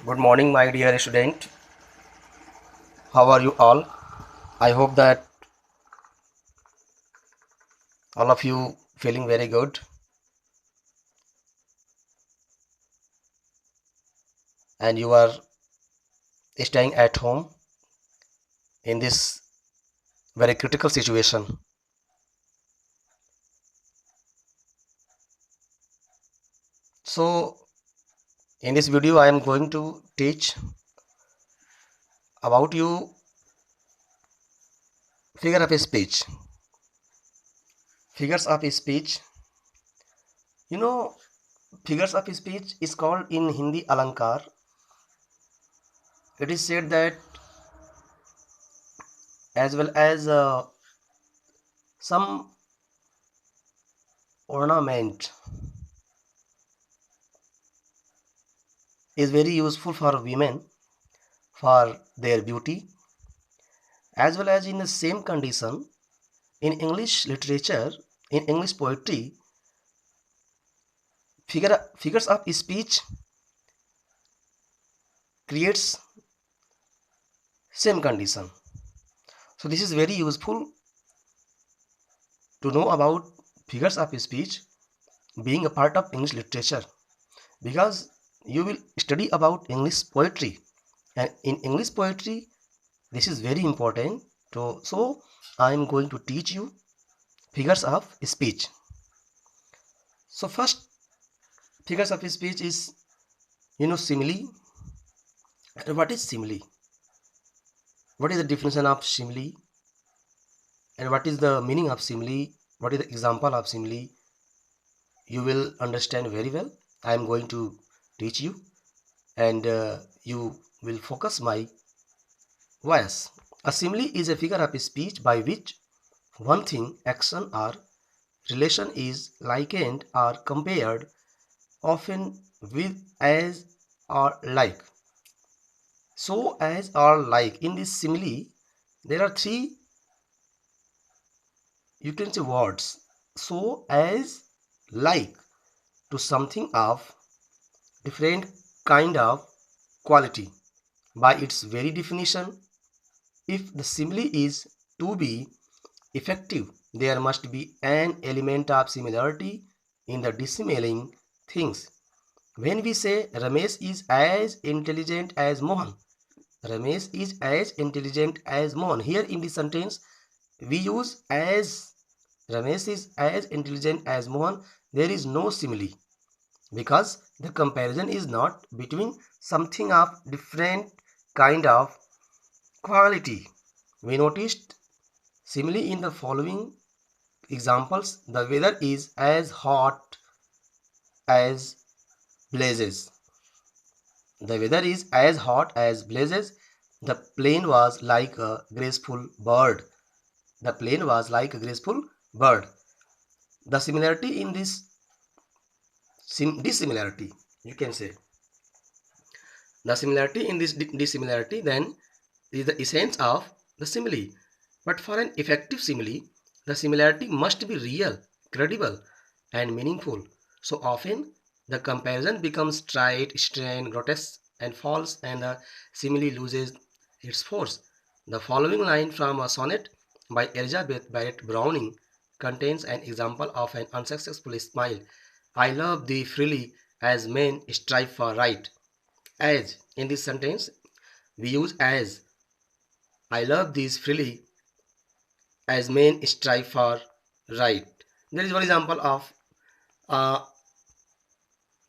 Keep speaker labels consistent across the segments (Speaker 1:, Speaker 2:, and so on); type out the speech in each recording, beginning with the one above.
Speaker 1: Good morning, my dear student. How are you all? I hope that all of you feeling very good and you are staying at home in this very critical situation. So, in this video, I am going to teach about you figure of speech. Figures of speech. You know, figures of speech is called in Hindi alankar. It is said that as well as some ornament is very useful for women for their beauty, as well as in the same condition in English literature, in English poetry, figures of speech creates same condition. So this is very useful to know about figures of speech being a part of English literature, because you will study about English poetry, and in English poetry this is very important. So I am going to teach you figures of speech. So first figures of speech is, simile. And what is simile? What is the definition of simile? And what is the meaning of simile? What is the example of simile? You will understand very well. I am going to teach you, and you will focus my voice. A simile is a figure of speech by which one thing, action, or relation is likened or compared, often with, as, or like. So, as, or like. In this simile, there are three, you can say, words. So, as, like, to something of different kind of quality. By its very definition, if the simile is to be effective, there must be an element of similarity in the dissimiling things. When we say Ramesh is as intelligent as Mohan, Ramesh is as intelligent as Mohan. Here in this sentence, we use as. Ramesh is as intelligent as Mohan. There is no simile, because the comparison is not between something of different kind of quality. We noticed simile in the following examples. The weather is as hot as blazes. The weather is as hot as blazes. The plane was like a graceful bird. The plane was like a graceful bird. The similarity in this dissimilarity, you can say, the similarity in this dissimilarity then is the essence of the simile. But for an effective simile, the similarity must be real, credible, and meaningful. So often the comparison becomes trite, strained, grotesque, and false, and the simile loses its force. The following line from a sonnet by Elizabeth Barrett Browning contains an example of an unsuccessful smile. I love thee freely as men strive for right. As in this sentence, we use as. I love these freely as men strive for right. There is one example of uh,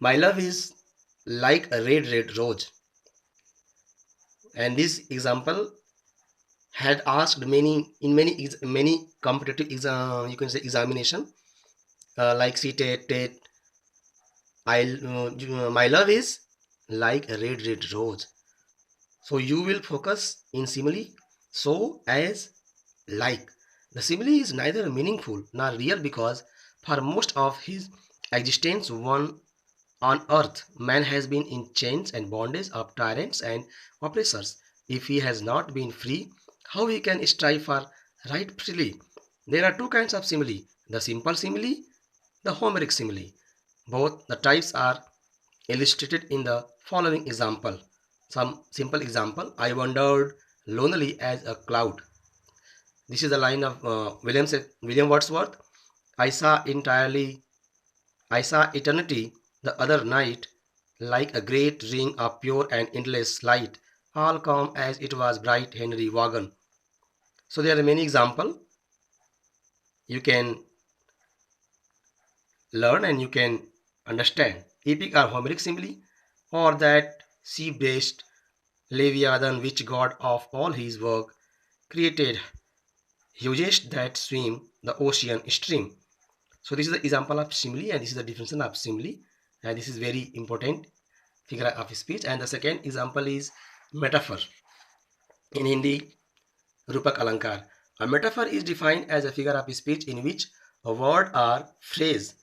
Speaker 1: my love is like a red rose, and this example had asked many competitive exam, you can say, examination, like CTET, TET. My love is like a red rose. So you will focus in simile. So as, like. The simile is neither meaningful nor real, because for most of his existence on earth, man has been in chains and bondage of tyrants and oppressors. If he has not been free, how he can strive for right freely? There are two kinds of simile: the simple simile, the Homeric simile. Both the types are illustrated in the following example. Some simple example. I wandered lonely as a cloud. This is the line of William Wordsworth. I saw entirely, I saw eternity the other night like a great ring of pure and endless light, all calm as it was bright Henry Vaughan. So there are many examples you can learn and you can understand. Epic or Homeric simply, or that sea-based Leviathan which God of all his work created hugest that swim the ocean stream. So this is the example of simile and this is the definition of simile, and this is very important figure of speech. And the second example is metaphor. In Hindi, Rupak Alankar. A metaphor is defined as a figure of speech in which a word or phrase,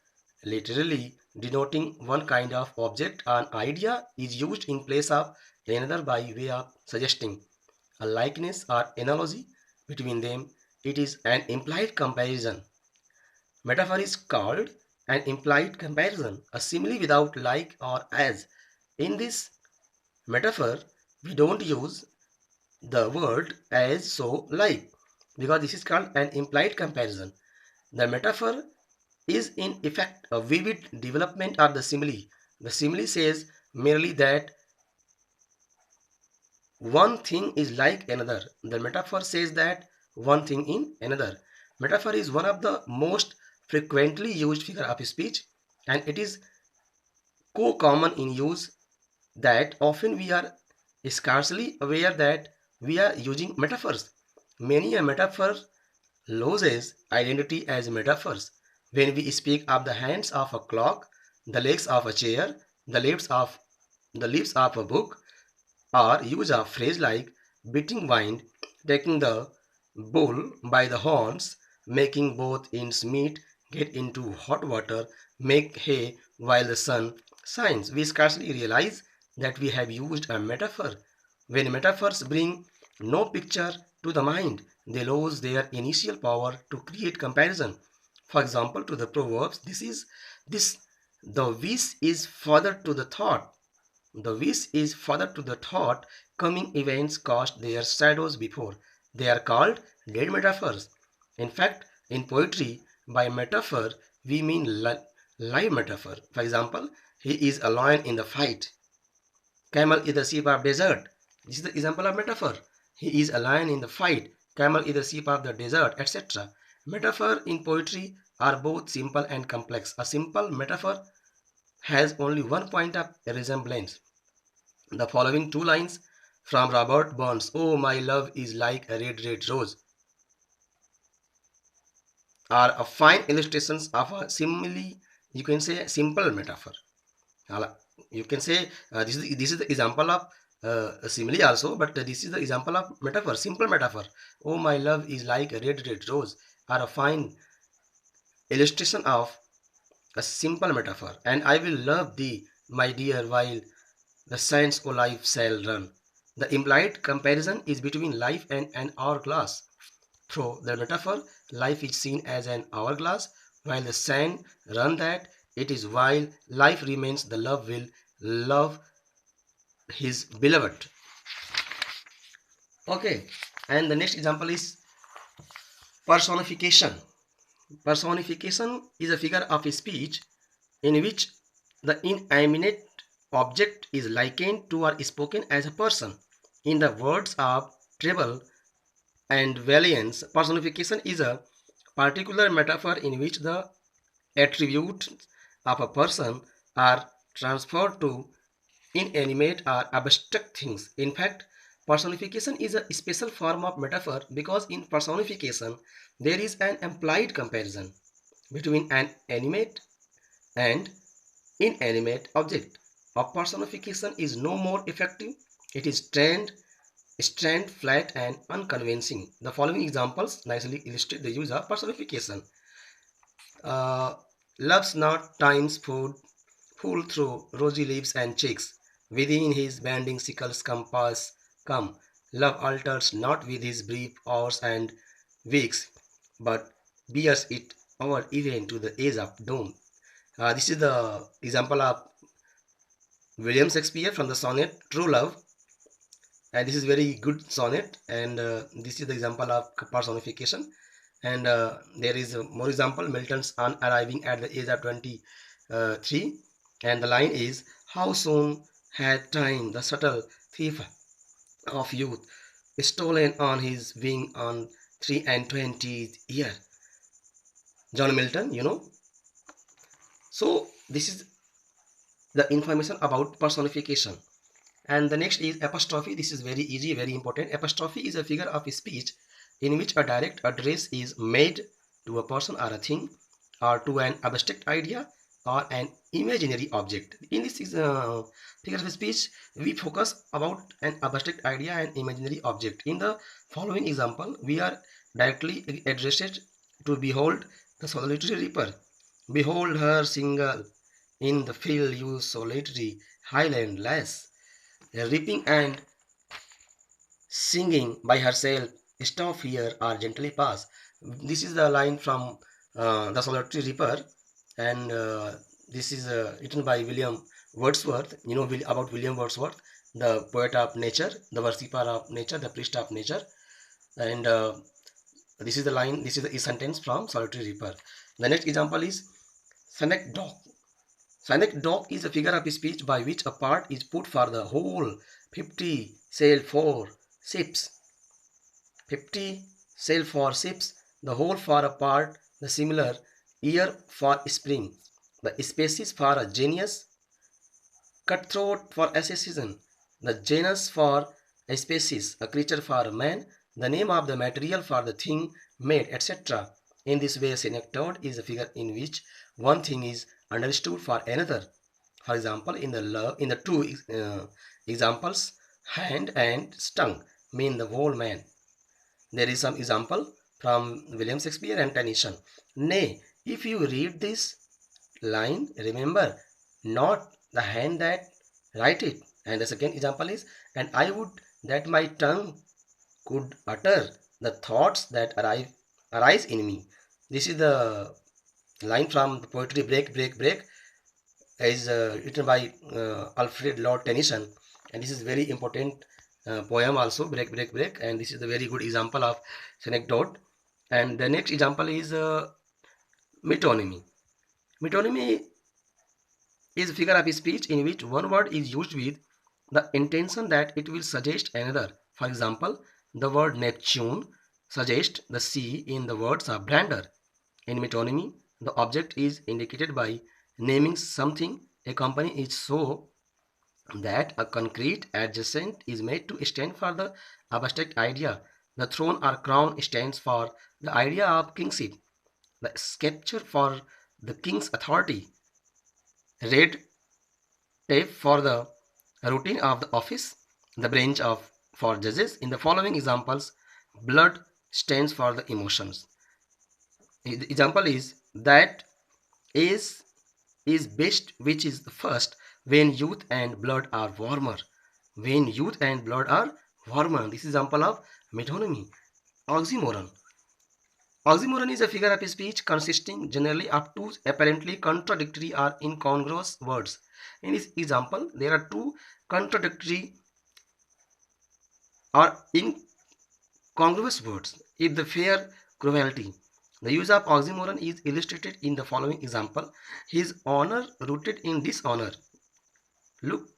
Speaker 1: literally denoting one kind of object or idea, is used in place of another by way of suggesting a likeness or analogy between them. It is an implied comparison. Metaphor is called an implied comparison, a simile without like or as. In this metaphor, we don't use the word as so like because this is called an implied comparison. The metaphor is in effect a vivid development of the simile. The simile says merely that one thing is like another. The metaphor says that one thing in another. Metaphor is one of the most frequently used figure of speech, and it is co-common in use that often we are scarcely aware that we are using metaphors. Many a metaphor loses identity as metaphors. When we speak of the hands of a clock, the legs of a chair, the leaves of a book, or use a phrase like beating wine, taking the bull by the horns, making both ends meet, get into hot water, make hay while the sun shines. We scarcely realize that we have used a metaphor. When metaphors bring no picture to the mind, they lose their initial power to create comparison. For example, to the proverbs, this the wish is further to the thought. The wish is further to the thought, coming events cast their shadows before. They are called dead metaphors. In fact, in poetry, by metaphor, we mean live metaphor. For example, he is a lion in the fight. Camel is the sheep of desert. This is the example of metaphor. He is a lion in the fight. Camel is the sheep of the desert, etc. Metaphor in poetry are both simple and complex. A simple metaphor has only one point of resemblance. The following two lines from Robert Burns, "Oh, my love is like a red, red rose," are a fine illustrations of a simile, you can say simple metaphor. You can say this is the example of a simile also, but this is the example of metaphor, simple metaphor. "Oh, my love is like a red, red rose," are a fine illustration of a simple metaphor. "And I will love thee, my dear, while the sands o' life shall run." The implied comparison is between life and an hourglass. Through the metaphor, life is seen as an hourglass, while the sand run that it is while life remains the love will love his beloved. Okay, and the next example is personification. Personification is a figure of speech in which the inanimate object is likened to or spoken as a person. In the words of Treble and Valiance, personification is a particular metaphor in which the attributes of a person are transferred to inanimate or abstract things. In fact, personification is a special form of metaphor because in personification there is an implied comparison between an animate and inanimate object. A personification is no more effective. It is stand flat and unconvincing. The following examples nicely illustrate the use of personification. Uh, Loves not time's food, full through rosy lips and cheeks. Within his bending sickle's compass come. Love alters not with his brief hours and weeks, but bears it over even to the age of doom. This is the example of William Shakespeare from the sonnet True Love. and this is very good sonnet, and this is the example of personification. And there is more example, Milton's on arriving at the age of 23, and the line is, how soon had time, the subtle thief of youth, stolen on his wing on 23 year. John Milton, you know. So this is the information about personification. And the next is apostrophe. This is very easy, very important. Apostrophe is a figure of speech in which a direct address is made to a person or a thing, or to an abstract idea or an imaginary object. In this figure of speech, we focus about an abstract idea and imaginary object. In the following example, we are directly addressed to behold the solitary reaper. Behold her single in the field, you solitary highland lass, reaping and singing by herself, stop here or gently pass. This is the line from the Solitary Reaper, and this is written by William Wordsworth. You know about William Wordsworth, the poet of nature, the worshipper of nature, the priest of nature. And this is the line, this is the sentence from Solitary Reaper. The next example is synecdoche. Synecdoche is a figure of speech by which a part is put for the whole. 50 sail for ships. 50 sail for ships, the whole for a part, the similar, year for spring, the species for a genius, cutthroat for assassin, the genus for a species, a creature for a man, the name of the material for the thing made, etc. In this way, a synecdoche is a figure in which one thing is understood for another. For example, in the two examples, hand and tongue mean the whole man. There is some example from William Shakespeare and Tennyson. Nay, if you read this line, remember not the hand that write it. And the second example is, and I would that my tongue could utter the thoughts that arise in me. This is the line from the poetry Break, Break, Break, is written by Alfred Lord Tennyson, and this is very important poem also, Break, Break, Break, and this is a very good example of synecdoche. And the next example is metonymy. Metonymy is a figure of speech in which one word is used with the intention that it will suggest another. For example, the word Neptune suggests the sea in the words of Brander. In metonymy, the object is indicated by naming something. A company is so that a concrete adjacent is made to stand for the abstract idea. The throne or crown stands for the idea of kingship, the sceptre for the king's authority, red tape for the routine of the office, the branch of for judges. In the following examples, blood stands for the emotions. The example is that is is best which is the first when youth and blood are warmer. When youth and blood are warmer. This is example of metonymy. Oxymoron. Oxymoron is a figure of speech consisting generally of two apparently contradictory or incongruous words. In this example, there are two contradictory or incongruous words. If the fair cruelty. The use of oxymoron is illustrated in the following example. His honor rooted in dishonor. Look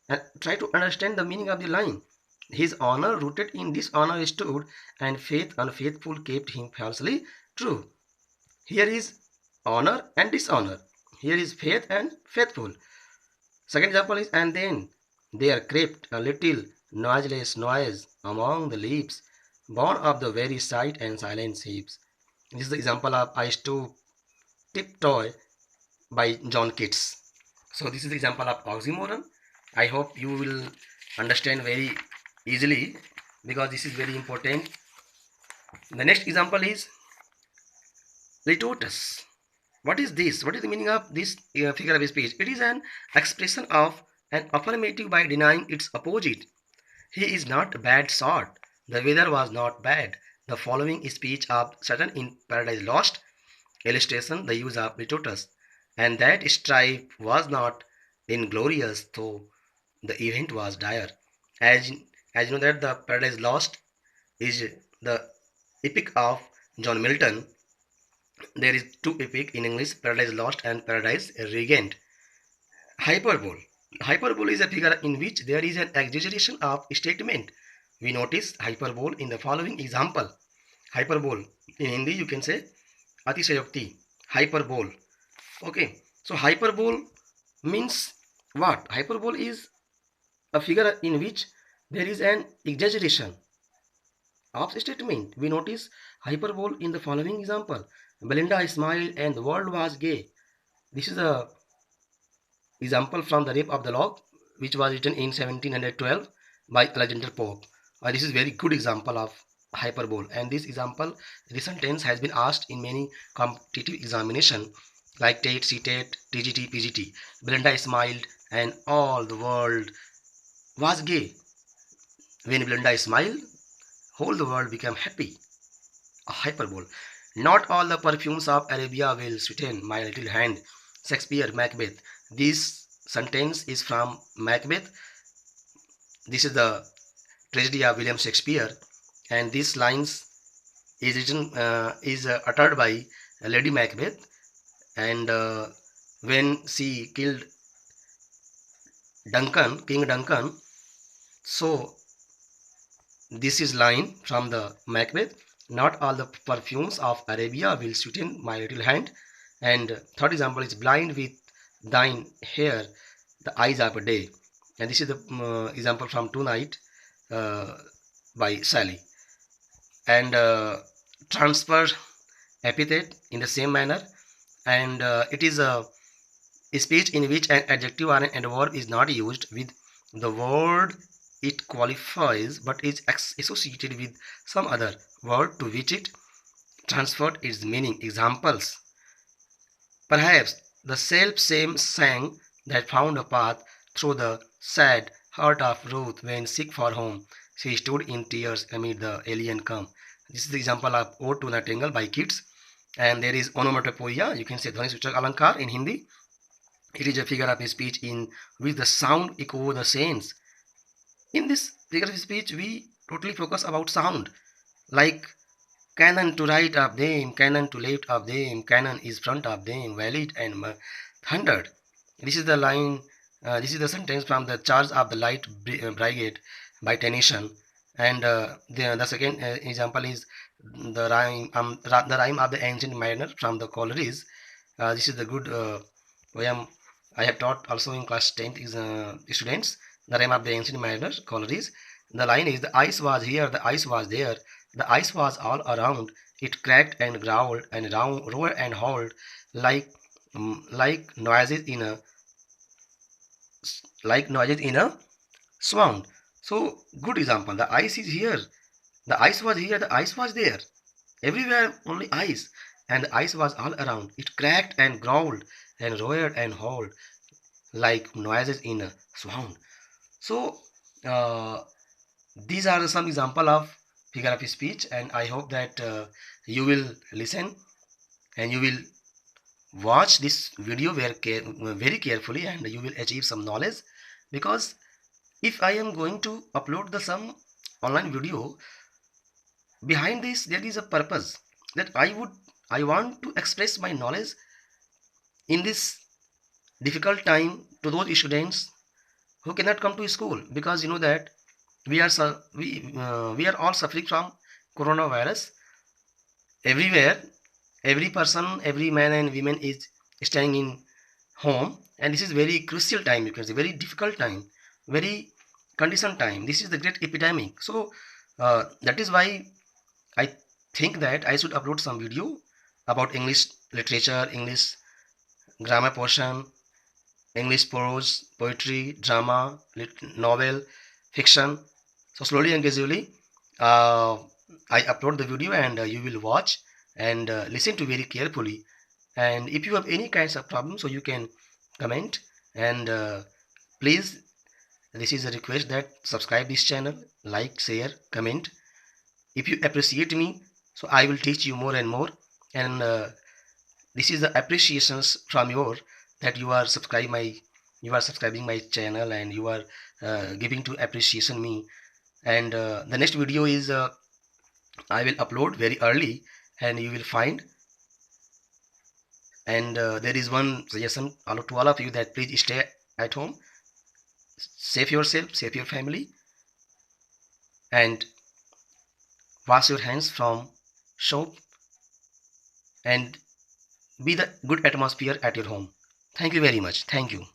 Speaker 1: and try to understand the meaning of the line. His honor rooted in dishonor stood, and faith unfaithful kept him falsely true. Here is honor and dishonor. Here is faith and faithful. Second example is, and then there crept a little noiseless noise among the leaves, born of the very sight and silent sheaves. This is the example of I Stoop Tiptoe by John Keats. So this is the example of oxymoron. I hope you will understand very easily because this is very important. The next example is litotus. What is this? What is the meaning of this figure of speech? It is an expression of an affirmative by denying its opposite. He is not a bad sort. The weather was not bad. The following speech of Satan in Paradise Lost illustration the use of litotus, and that strife was not inglorious, though the event was dire. As As you know that the Paradise Lost is the epic of John Milton. There is two epic in English: Paradise Lost and Paradise Regained. Hyperbole. Hyperbole is a figure in which there is an exaggeration of statement. We notice hyperbole in the following example. Hyperbole in Hindi you can say Atishayokti. Hyperbole. Okay. So hyperbole means what? Hyperbole is a figure in which there is an exaggeration of statement. We notice hyperbole in the following example. Belinda smiled and the world was gay. This is a example from The Rape of the Lock, which was written in 1712 by Alexander Pope. This is very good example of hyperbole, and this example, this sentence has been asked in many competitive examination like TET, CTET, TGT, PGT. Belinda smiled and all the world was gay. When Belinda smiled, whole the world became happy. A hyperbole. Not all the perfumes of Arabia will sweeten my little hand. Shakespeare, Macbeth. This sentence is from Macbeth. This is the tragedy of William Shakespeare, and these lines is written uttered by Lady Macbeth, and when she killed King Duncan. So this is line from the Macbeth. Not all the perfumes of Arabia will sweeten my little hand. And third example is blind with thine hair, the eyes of a day. And this is the example from Tonight uh, by Sally. And transfer epithet in the same manner. And it is a speech in which an adjective or an adverb is not used with the word it qualifies but is associated with some other word to which it transferred its meaning. Examples: perhaps the self same sang that found a path through the sad heart of Ruth when sick for home. She stood in tears amid the alien come. This is the example of Ode to Nightingale by Keats. And there is onomatopoeia, you can say Dhvani Suchak Alankar in Hindi. It is a figure of speech in which the sound echo the sense. In this figure of speech, we totally focus about sound, like cannon to right of them, cannon to left of them, cannon is front of them, valid and thundered. This is the line. This is the sentence from the Charge of the Light Brigade by Tennyson. And the second example is the rhyme of the ancient mariner from the Collieries. This is the good poem I have taught also in class 10th students. The rhyme of the ancient mariner, Collieries. The line is: the ice was here, the ice was there, the ice was all around. It cracked and growled and roared and howled like noises in a swoon. So good example. The ice is here. The ice was here. The ice was there. Everywhere only ice, and the ice was all around. It cracked and growled and roared and howled like noises in a swoon. So uh, these are some example of figure of speech, and I hope that you will listen and you will watch this video very carefully, and you will achieve some knowledge. Because if I am going to upload the some online video, behind this there is a purpose that I want to express my knowledge in this difficult time to those students who cannot come to school, because you know that we are all suffering from coronavirus. Everywhere, every person, every man and women is staying in home, and this is very crucial time, you can say very difficult time, very condition time. This is the great epidemic. So that is why I think that I should upload some video about English literature, English grammar portion, English prose, poetry, drama, novel, fiction. So slowly and gradually, uh, I upload the video, and you will watch and listen to very carefully. And if you have any kinds of problem, so you can comment, and please, this is a request that subscribe this channel, like, share, comment. If you appreciate me, so I will teach you more and more. And this is the appreciations from your that you are subscribing my channel, and you are giving to appreciation me. And the next video is I will upload very early, and you will find. And there is one suggestion to all of you, that please stay at home, save yourself, save your family, and wash your hands from soap, and be the good atmosphere at your home. Thank you very much. Thank you.